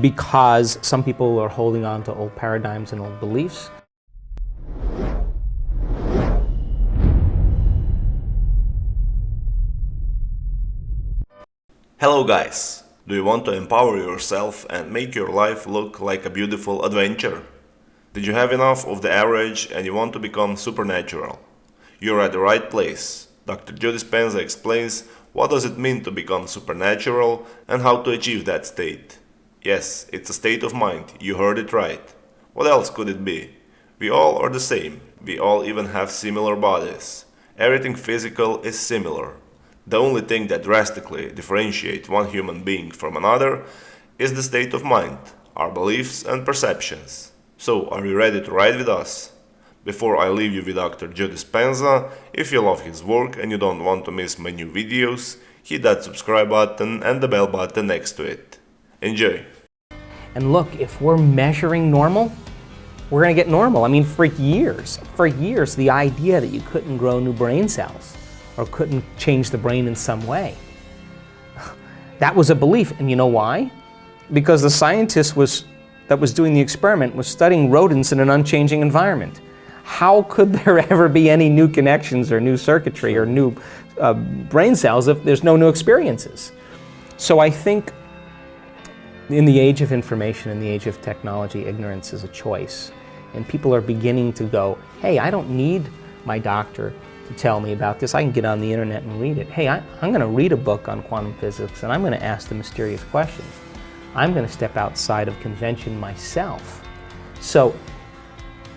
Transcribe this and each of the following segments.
because some people are holding on to old paradigms and old beliefs. Hello guys! Do you want to empower yourself and make your life look like a beautiful adventure? Did you have enough of the average and you want to become supernatural? You're at the right place. Dr. Dispenza explains what does it mean to become supernatural and how to achieve that state. Yes, it's a state of mind, you heard it right. What else could it be? We all are the same, we all even have similar bodies. Everything physical is similar. The only thing that drastically differentiates one human being from another is the state of mind, our beliefs and perceptions. So, are you ready to ride with us? Before I leave you with Dr. Dispenza, if you love his work and you don't want to miss my new videos, hit that subscribe button and the bell button next to it. Enjoy! And look, if we're measuring normal, we're going to get normal. I mean, for years, the idea that you couldn't grow new brain cells or couldn't change the brain in some way, that was a belief. And you know why? Because the scientist that was doing the experiment was studying rodents in an unchanging environment. How could there ever be any new connections or new circuitry or new brain cells if there's no new experiences? So I think in the age of information, in the age of technology, ignorance is a choice. And people are beginning to go, hey, I don't need my doctor to tell me about this. I can get on the internet and read it. Hey, I'm going to read a book on quantum physics and I'm going to ask the mysterious questions. I'm going to step outside of convention myself. So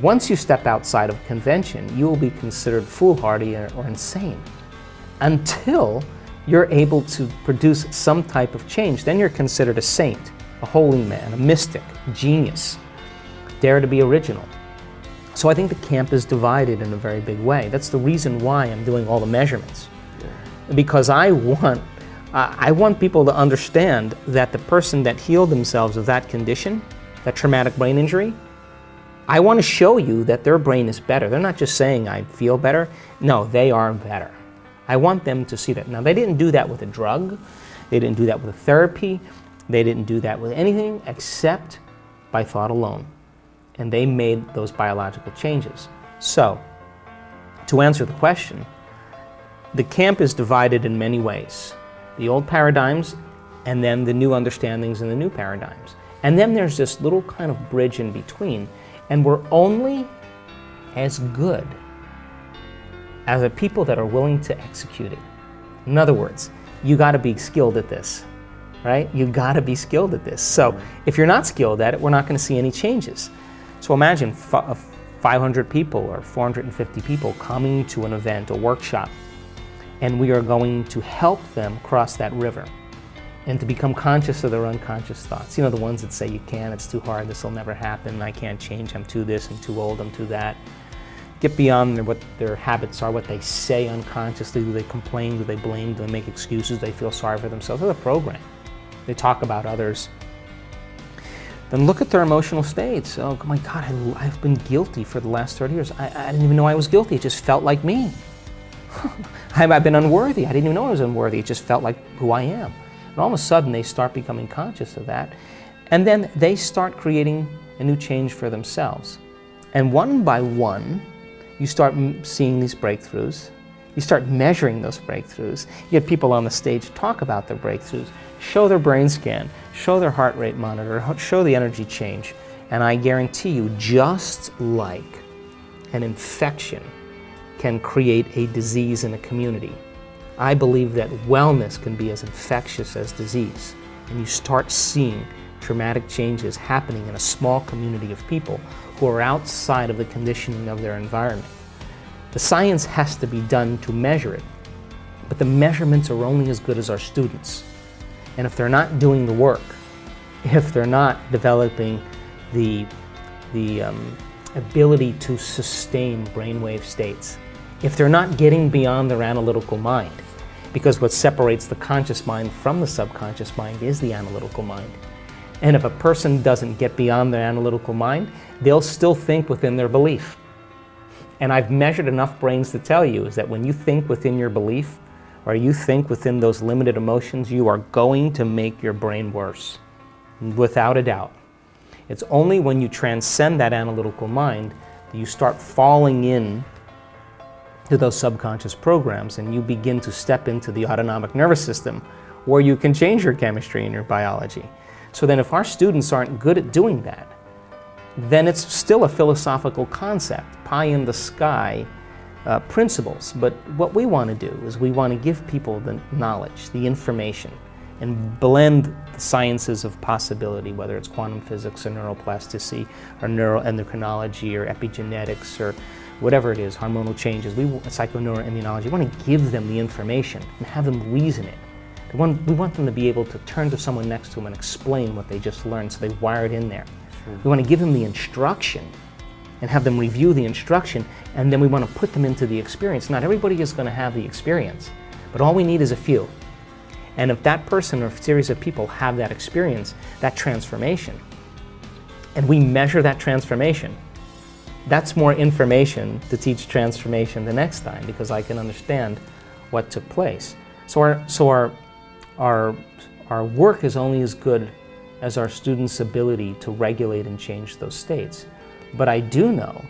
once you step outside of convention, you will be considered foolhardy or insane until you're able to produce some type of change. Then you're considered a saint, a holy man, a mystic, a genius. Dare to be original. So I think the camp is divided in a very big way. That's the reason why I'm doing all the measurements. Because I want people to understand that the person that healed themselves of that condition, that traumatic brain injury, I want to show you that their brain is better. They're not just saying I feel better. No, they are better. I want them to see that. Now, they didn't do that with a drug. They didn't do that with a therapy. They didn't do that with anything except by thought alone. And they made those biological changes. So, to answer the question, the camp is divided in many ways. The old paradigms, and then the new understandings and the new paradigms. And then there's this little kind of bridge in between, and we're only as good as the people that are willing to execute it. In other words, you got to be skilled at this, right? You got to be skilled at this. So if you're not skilled at it, we're not going to see any changes. So imagine 500 people or 450 people coming to an event, a workshop, and we are going to help them cross that river and to become conscious of their unconscious thoughts. You know, the ones that say you can't, it's too hard, this will never happen, I can't change, I'm too this, I'm too old, I'm too that. Get beyond what their habits are, what they say unconsciously. Do they complain? Do they blame? Do they make excuses? Do they feel sorry for themselves? They're a program. They talk about others. Then look at their emotional states. Oh my God, I've been guilty for the last 30 years. I didn't even know I was guilty. It just felt like me. I've been unworthy. I didn't even know I was unworthy. It just felt like who I am. And all of a sudden, they start becoming conscious of that. And then they start creating a new change for themselves. And one by one, you start seeing these breakthroughs. You start measuring those breakthroughs. You get people on the stage talk about their breakthroughs, show their brain scan, show their heart rate monitor, show the energy change. And I guarantee you, just like an infection can create a disease in a community, I believe that wellness can be as infectious as disease. And you start seeing traumatic changes happening in a small community of people who are outside of the conditioning of their environment. The science has to be done to measure it, but the measurements are only as good as our students. And if they're not doing the work, if they're not developing the ability to sustain brainwave states, if they're not getting beyond their analytical mind, because what separates the conscious mind from the subconscious mind is the analytical mind. And if a person doesn't get beyond their analytical mind, they'll still think within their belief. And I've measured enough brains to tell you is that when you think within your belief, or you think within those limited emotions, you are going to make your brain worse. without a doubt. It's only when you transcend that analytical mind that you start falling in to those subconscious programs and you begin to step into the autonomic nervous system where you can change your chemistry and your biology. So then if our students aren't good at doing that, then it's still a philosophical concept, pie in the sky principles. But what we want to do is we want to give people the knowledge, the information, and blend the sciences of possibility, whether it's quantum physics or neuroplasticity or neuroendocrinology or epigenetics or whatever it is, hormonal changes, psychoneuroimmunology. We want to give them the information and have them reason it. We want them to be able to turn to someone next to them and explain what they just learned so they wire it in there. Sure. We want to give them the instruction and have them review the instruction, and then we want to put them into the experience. Not everybody is going to have the experience, but all we need is a few. And if that person or series of people have that experience, that transformation, and we measure that transformation, that's more information to teach transformation the next time, because I can understand what took place. So our work is only as good as our students' ability to regulate and change those states. But I do know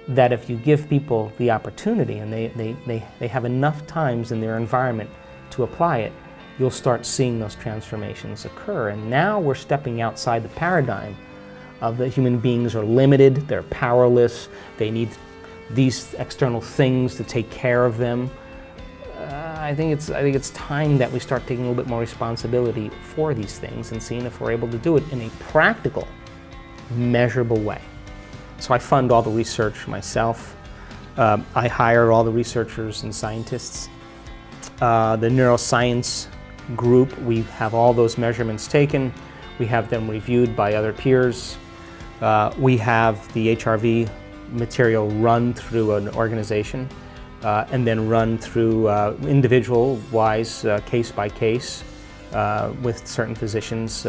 that if you give people the opportunity and they have enough times in their environment to apply it, you'll start seeing those transformations occur. And now we're stepping outside the paradigm of the human beings are limited, they're powerless, they need these external things to take care of them. I think it's time that we start taking a little bit more responsibility for these things and seeing if we're able to do it in a practical, measurable way. So I fund all the research myself. I hire all the researchers and scientists. The neuroscience group, we have all those measurements taken. We have them reviewed by other peers. We have the HRV material run through an organization and then run through individual-wise, case by case, with certain physicians.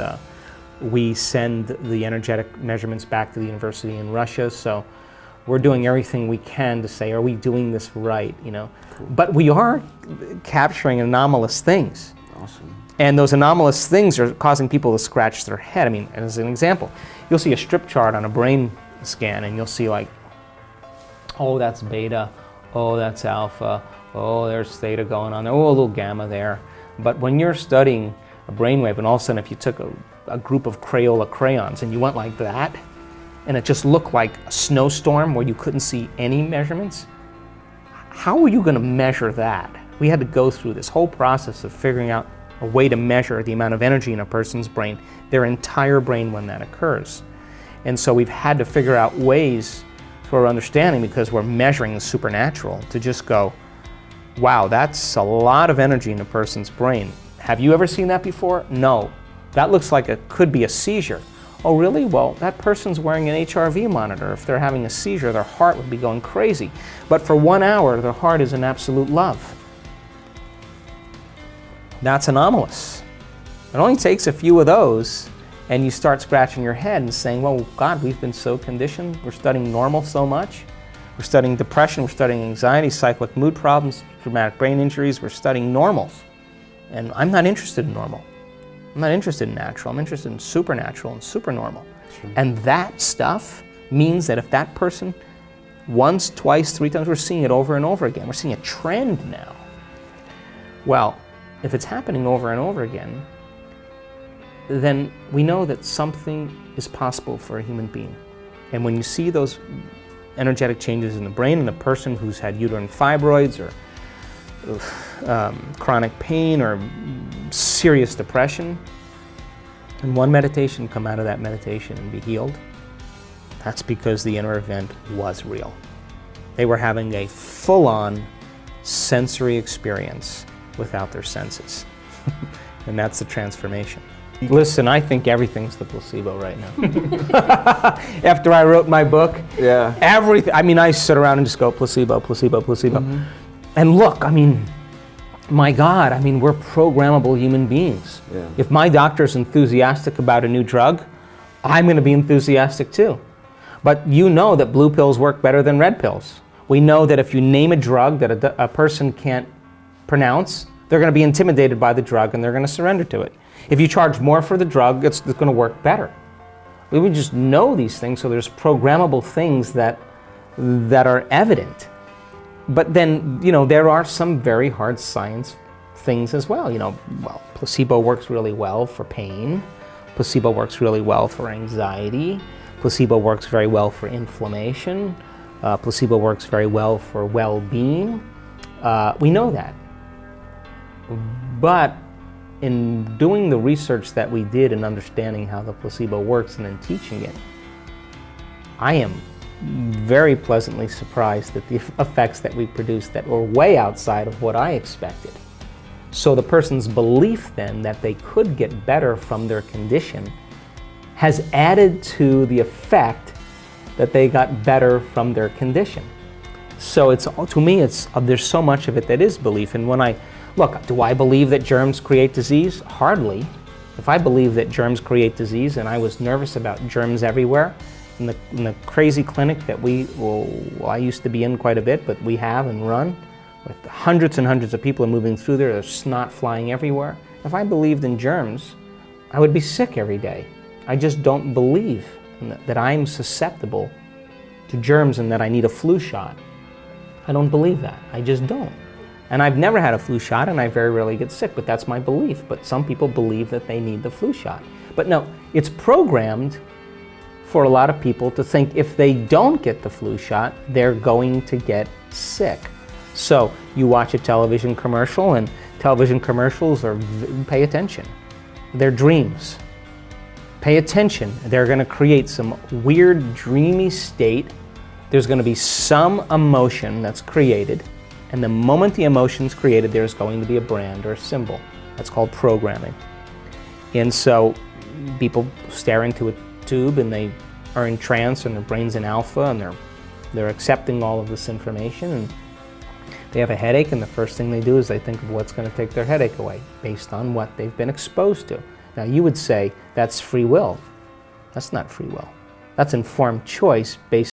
We send the energetic measurements back to the university in Russia, so we're doing everything we can to say, are we doing this right, you know? Cool. But we are capturing anomalous things. Awesome. And those anomalous things are causing people to scratch their head. I mean, as an example, you'll see a strip chart on a brain scan and you'll see like, oh, that's beta, oh, that's alpha, oh, there's theta going on there, oh, a little gamma there. But when you're studying a brainwave and all of a sudden if you took a group of Crayola crayons and you went like that, and it just looked like a snowstorm where you couldn't see any measurements, how were you going to measure that? We had to go through this whole process of figuring out a way to measure the amount of energy in a person's brain, their entire brain when that occurs. And so we've had to figure out ways for understanding, because we're measuring the supernatural, to just go, wow, that's a lot of energy in a person's brain. Have you ever seen that before? No. That looks like it could be a seizure. Oh, really? Well, that person's wearing an HRV monitor. If they're having a seizure, their heart would be going crazy. But for 1 hour, their heart is in absolute love. That's anomalous. It only takes a few of those, and you start scratching your head and saying, well, God, we've been so conditioned. We're studying normal so much. We're studying depression. We're studying anxiety, cyclic mood problems, traumatic brain injuries. We're studying normals. And I'm not interested in normal. I'm not interested in natural. I'm interested in supernatural and supernormal. Sure. And that stuff means that if that person, once, twice, 3 times, we're seeing it over and over again. We're seeing a trend now. Well, if it's happening over and over again, then we know that something is possible for a human being. And when you see those energetic changes in the brain in a person who's had uterine fibroids or chronic pain or serious depression, and one meditation come out of that meditation and be healed, that's because the inner event was real. They were having a full-on sensory experience without their senses. And that's the transformation. Listen, I think everything's the placebo right now. After I wrote my book, yeah, everything, I mean, I sit around and just go placebo, placebo, placebo. Mm-hmm. And look, I mean, my God, I mean, we're programmable human beings. Yeah. If my doctor's enthusiastic about a new drug, I'm going to be enthusiastic too. But you know that blue pills work better than red pills. We know that if you name a drug that a person can't pronounce, They're going to be intimidated by the drug and they're going to surrender to it. If you charge more for the drug, it's going to work better. We would just know these things, so there's programmable things that are evident. But then, there are some very hard science things as well. Placebo works really well for pain. Placebo works really well for anxiety. Placebo works very well for inflammation. Placebo works very well for well-being. We know that. But in doing the research that we did and understanding how the placebo works and then teaching it, I am very pleasantly surprised at the effects that we produced that were way outside of what I expected. So the person's belief then that they could get better from their condition has added to the effect that they got better from their condition. So to me, there's so much of it that is belief. And when look, do I believe that germs create disease? Hardly. If I believe that germs create disease and I was nervous about germs everywhere, in the crazy clinic that I used to be in quite a bit, but we have and run, with hundreds and hundreds of people moving through there, there's snot flying everywhere. If I believed in germs, I would be sick every day. I just don't believe that I'm susceptible to germs and that I need a flu shot. I don't believe that. I just don't. And I've never had a flu shot and I very rarely get sick, but that's my belief. But some people believe that they need the flu shot. But no, it's programmed for a lot of people to think if they don't get the flu shot, they're going to get sick. So you watch a television commercial, and television commercials pay attention. They're dreams. Pay attention. They're going to create some weird, dreamy state. There's going to be some emotion that's created, and the moment the emotion's created, there's going to be a brand or a symbol. That's called programming. And so people stare into a tube and they are in trance and their brain's in alpha and they're accepting all of this information, and they have a headache, and the first thing they do is they think of what's going to take their headache away based on what they've been exposed to. Now you would say that's free will. That's not free will. That's informed choice based